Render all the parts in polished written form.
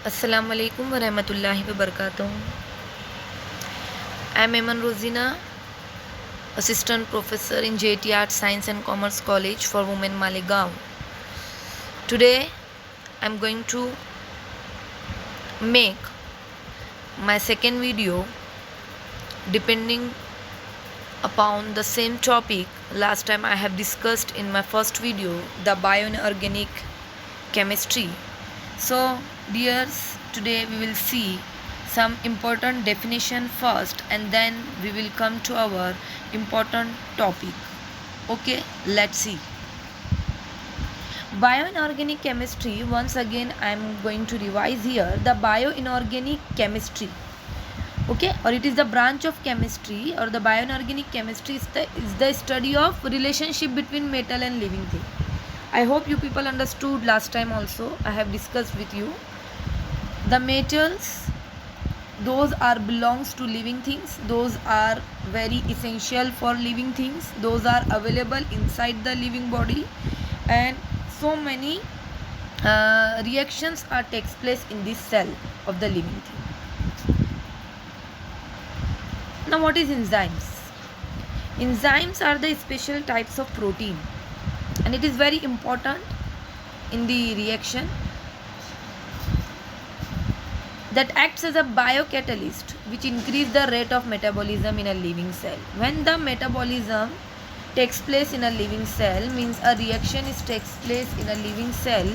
अस्सलाम वालेकुम वरहमतुल्लाहि वबरकातुहू। I am Eman Rosina, Assistant Professor in JT Arts Science and Commerce College for Women Maligaon. Today I am going to make my second video depending upon the same topic last time I have discussed in my first video, the bioinorganic chemistry. So dears, today we will see some important definition first and then we will come to our important topic. Okay, let's see. Bioinorganic chemistry, once again I am going to revise here the bioinorganic chemistry. Okay, or it is the branch of chemistry, or the bioinorganic chemistry is the study of relationship between metal and living thing. I hope you people understood last time also I have discussed with you. The metals, those are belongs to living things, those are very essential for living things, those are available inside the living body, and so many reactions are takes place in this cell of the living thing. Now what is enzymes? Enzymes are the special types of protein and it is very important in the reaction that acts as a biocatalyst which increase the rate of metabolism in a living cell. When the metabolism takes place in a living cell, means a reaction takes place in a living cell.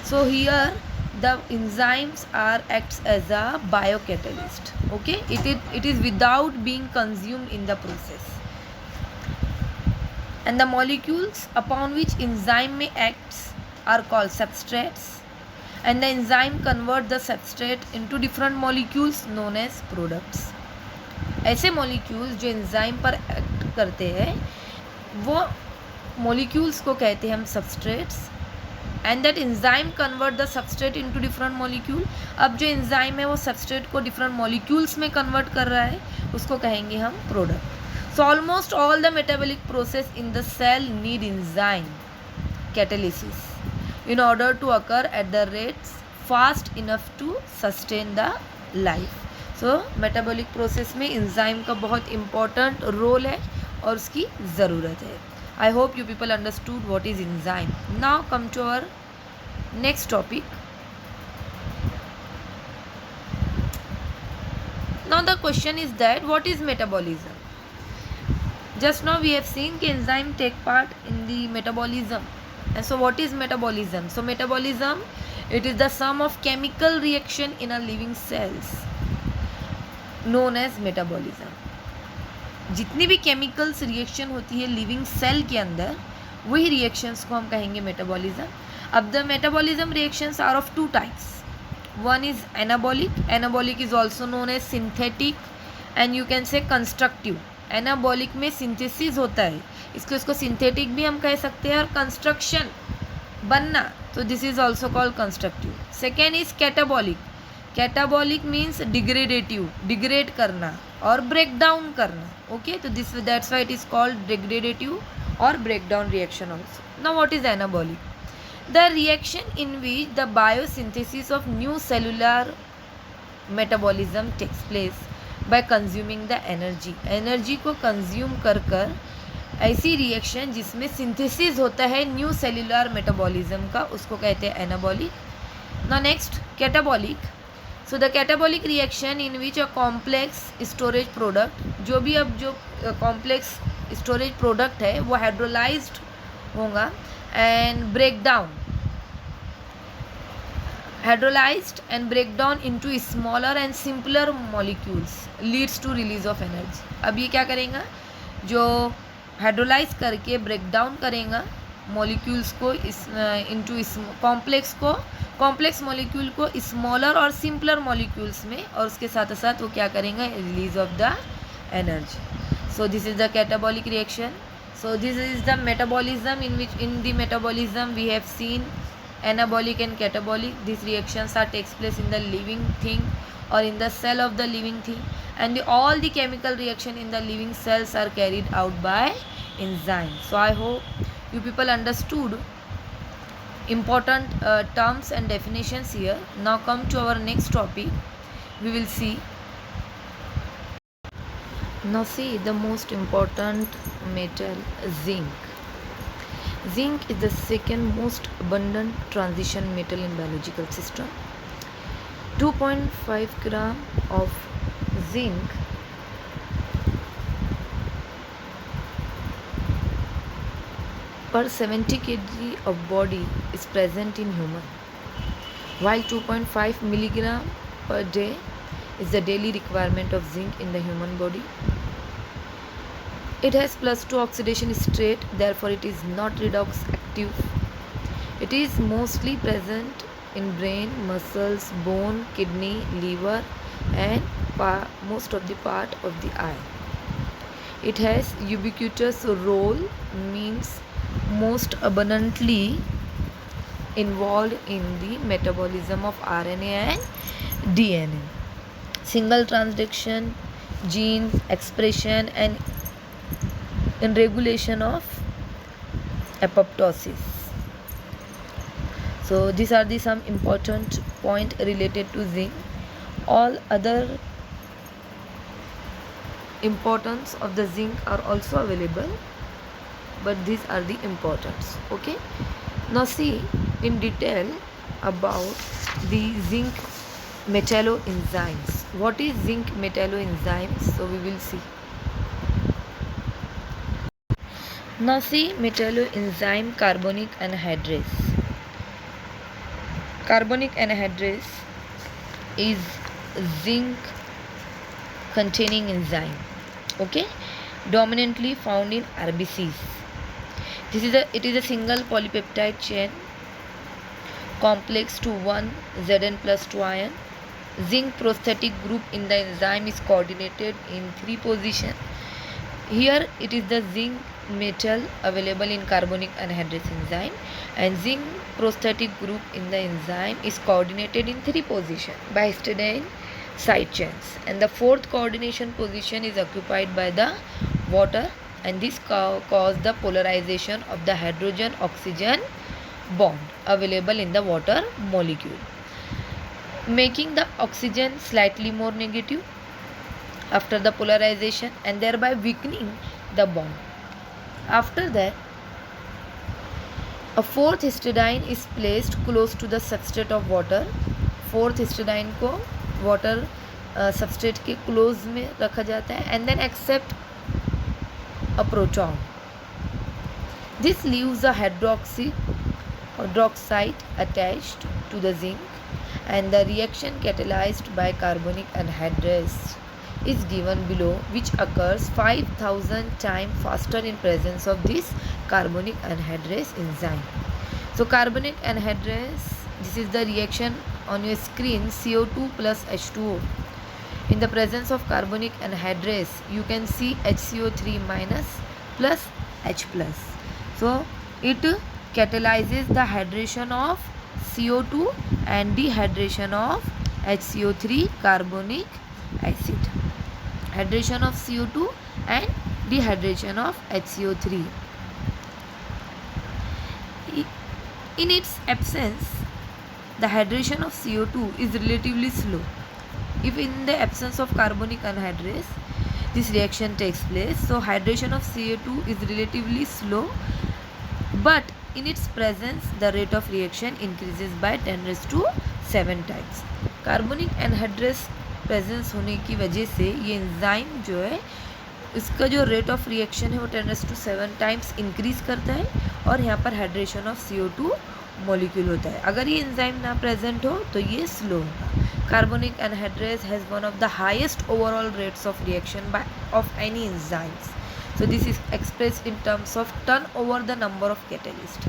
So here the enzymes acts as a biocatalyst. Okay, it is without being consumed in the process. And the molecules upon which enzyme may act are called substrates. And the enzyme convert the substrate into different molecules known as products. ऐसे molecules जो enzyme पर act करते हैं वो molecules को कहते हैं हम substrates. And that enzyme convert the substrate into different molecule. अब जो enzyme है वो substrate को different molecules में convert कर रहा है उसको कहेंगे हम product. So almost all the metabolic process in the cell need enzyme catalysis in order to occur at the rates fast enough to sustain the life. So metabolic process में enzyme का बहुत important role है और उसकी ज़रूरत है. I hope you people understood what is enzyme. Now come to our next topic. Now the question is that what is metabolism? Just now we have seen कि enzyme take part in the metabolism. And so what is metabolism? So metabolism, it is the sum of chemical reaction in a living cells known as metabolism. जितनी भी chemicals reaction होती है living cell के अंदर वही reactions को हम कहेंगे metabolism. अब the metabolism reactions are of two types. One is anabolic. Anabolic is also known as synthetic and you can say constructive. Anabolic में सिंथेसिस होता है, इसको सिंथेटिक भी हम कह सकते हैं और कंस्ट्रक्शन बनना, तो this is also called constructive. Second is catabolic. Catabolic means degradative, degrade करना और ब्रेक डाउन करना. ओके, तो this that's why it is called degradative और break down reaction also. Now what is anabolic? The reaction in which the biosynthesis of new cellular metabolism takes place by consuming the energy. Energy को consume कर ऐसी reaction जिसमें synthesis होता है new cellular metabolism का, उसको कहते हैं anabolic. Now next catabolic. So the catabolic reaction in which a complex storage product, जो भी अब जो कॉम्प्लेक्स स्टोरेज प्रोडक्ट है वो हाइड्रोलाइज्ड होगा and break down, hydrolyzed and break down into smaller and simpler molecules leads to release of energy. अब ये क्या करेगा, जो हाइड्रोलाइज करके ब्रेक डाउन करेगा मॉलिक्यूल्स को इनटू कॉम्प्लेक्स मॉलिक्यूल को स्मॉलर और सिंपलर मॉलिक्यूल्स में, और उसके साथ साथ वो क्या करेगा, release of the energy. So this is the catabolic reaction. So this is the metabolism in which in the metabolism we have seen anabolic and catabolic. These reactions takes place in the living thing or in the cell of the living thing, and all the chemical reaction in the living cells are carried out by enzymes. So I hope you people understood important terms and definitions here. Now come to our next topic. We will see. Now see the most important metal, zinc. Zinc is the second most abundant transition metal in biological system. 2.5 gram of zinc per 70 kg of body is present in human, while 2.5 milligram per day is the daily requirement of zinc in the human body. It has +2 oxidation state, therefore it is not redox active. It is mostly present in brain, muscles, bone, kidney, liver and most of the part of the eye. It has ubiquitous role, means most abundantly involved in the metabolism of RNA and DNA, single transduction, gene expression and in regulation of apoptosis. So these are the some important point related to zinc. All other importance of the zinc are also available, but these are the importance. Okay, now see in detail about the zinc metalloenzymes. What is zinc metalloenzymes? So we will see. Now see metalloenzyme carbonic anhydrase. Carbonic anhydrase is zinc containing enzyme, okay, dominantly found in RBCs. It is a single polypeptide chain complex to 1 Zn plus 2 ion. Zinc prosthetic group in the enzyme is coordinated in 3 positions. Here it is the zinc metal available in carbonic anhydrase enzyme, and zinc prosthetic group in the enzyme is coordinated in 3 positions by histidine side chains, and the 4th coordination position is occupied by the water, and this causes the polarization of the hydrogen oxygen bond available in the water molecule, making the oxygen slightly more negative after the polarization and thereby weakening the bond. After that, a 4th histidine is placed close to the substrate of water. 4th histidine को water substrate के close में रखा जाता है, and then accept a proton. This leaves a hydroxide attached to the zinc, and the reaction catalyzed by carbonic anhydrase is given below, which occurs 5000 times faster in presence of this carbonic anhydrase enzyme. So carbonic anhydrase, this is the reaction on your screen, CO2 plus H2O. In the presence of carbonic anhydrase, you can see HCO3 minus plus H plus. So it catalyzes the hydration of CO2 and dehydration of HCO3 carbonic acid. Hydration of CO2 and dehydration of HCO3. In its absence, the hydration of CO2 is relatively slow. If in the absence of carbonic anhydrase, this reaction takes place, so hydration of CO2 is relatively slow, but in its presence, the rate of reaction increases by 10⁷ times. Carbonic anhydrase presence होने की वजह से ये enzyme जो है इसका जो rate of reaction है वो 10⁷ टाइम्स इंक्रीज करता है, और यहाँ पर हाइड्रेशन ऑफ CO2 मॉलिक्यूल होता है. अगर ये एंजाइम ना प्रेजेंट हो तो ये स्लो होगा. Carbonic anhydrase has one of the highest overall rates of reaction by of any enzymes. So this is expressed in terms of turn over the number of catalyst,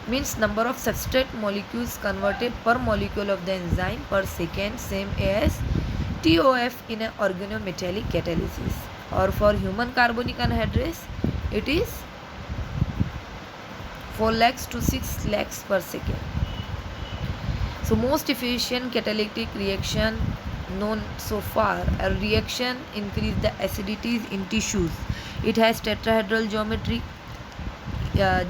means number of substrate molecules converted per molecule of the enzyme per second, same as TOF in an organometallic catalysis. Or for human carbonic anhydrase, it is 4 lakhs to 6 lakhs per second. So most efficient catalytic reaction known so far, a reaction increase the acidities in tissues. It has tetrahedral geometry,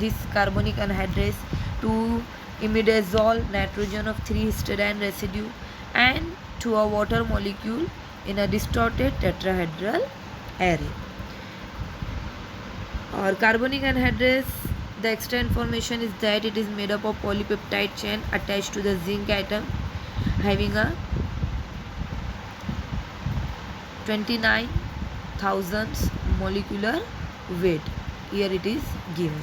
this carbonic anhydrase, to imidazole nitrogen of 3 histidine residue and to a water molecule in a distorted tetrahedral array. Or carbonic anhydrase, the extra information is that it is made up of polypeptide chain attached to the zinc atom having a 29,000 molecular weight. Here it is given.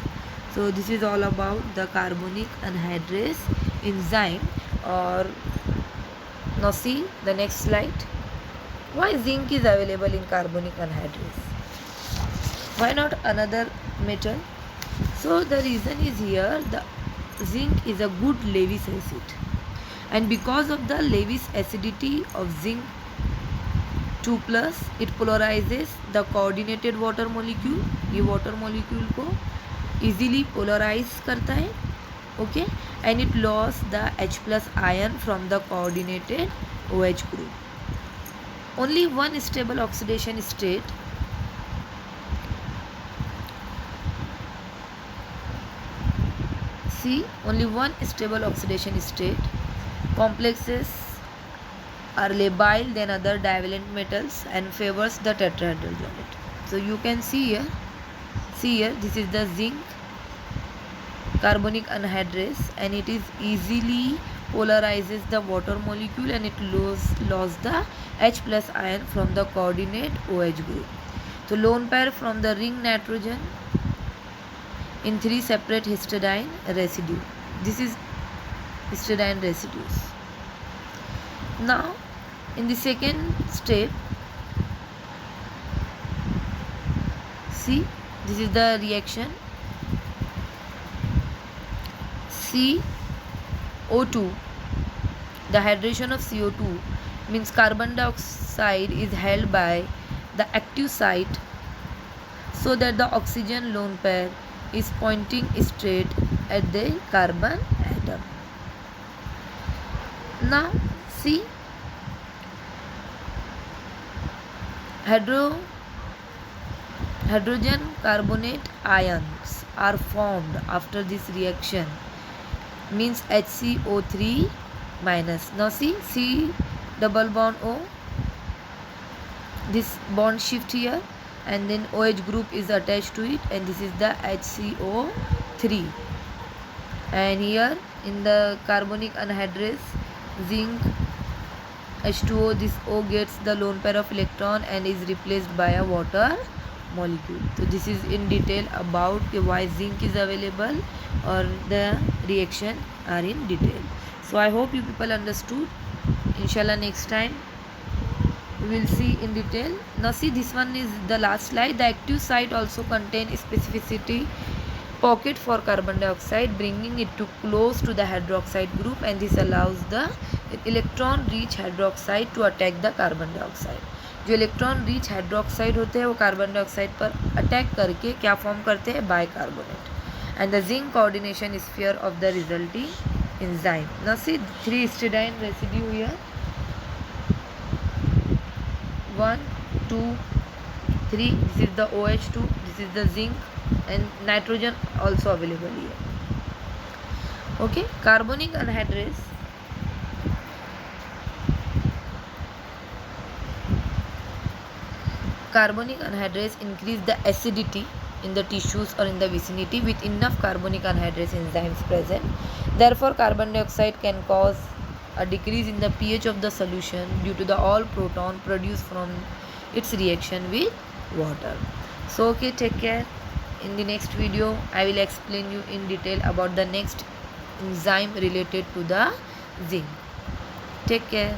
So this is all about the carbonic anhydrase enzyme. Or now see the next slide. Why zinc is available in carbonic anhydrase? Why not another metal? So the reason is here, the zinc is a good Lewis acid, and because of the Lewis acidity of zinc 2+, it polarizes the coordinated water molecule. ये water molecule को easily polarize करता है, okay, and it lost the H+ ion from the coordinated OH group. Only one stable oxidation state only one stable oxidation state. Complexes are labile than other divalent metals and favors the tetrahedral geometry. So you can see here, this is the zinc carbonic anhydrase, and it is easily polarizes the water molecule and it lost the H+ ion from the coordinate OH group. So lone pair from the ring nitrogen in 3 separate histidine residue. This is histidine residues. Now in the second step, see, this is the reaction. CO2, the hydration of CO2 means carbon dioxide is held by the active site so that the oxygen lone pair is pointing straight at the carbon atom. Now see, hydrogen carbonate ions are formed after this reaction, means HCO3 minus. Now see, C double bond O, this bond shift here, and then OH group is attached to it, and this is the HCO3. And here in the carbonic anhydrase, zinc H2O, this O gets the lone pair of electron and is replaced by a water molecule. So this is in detail about why zinc is available, or the reaction are in detail. So I hope you people understood. Inshallah next time we will see in detail. Now see, this one is the last slide. The active site also contain specificity pocket for carbon dioxide, bringing it to close to the hydroxide group, and this allows the electron rich hydroxide to attack the carbon dioxide. जो electron rich hydroxide होते हैं वो carbon dioxide पर attack करके क्या form करते हैं, bicarbonate, and the zinc coordination sphere of the resulting enzyme. Now see 3 histidine residue here, 1 2 3, this is the OH2, this is the zinc, and nitrogen also available here. Okay, carbonic anhydrase increase the acidity in the tissues or in the vicinity with enough carbonic anhydrase enzymes present. Therefore, carbon dioxide can cause a decrease in the pH of the solution due to the all proton produced from its reaction with water. So, okay, take care. In the next video, I will explain you in detail about the next enzyme related to the zinc. Take care.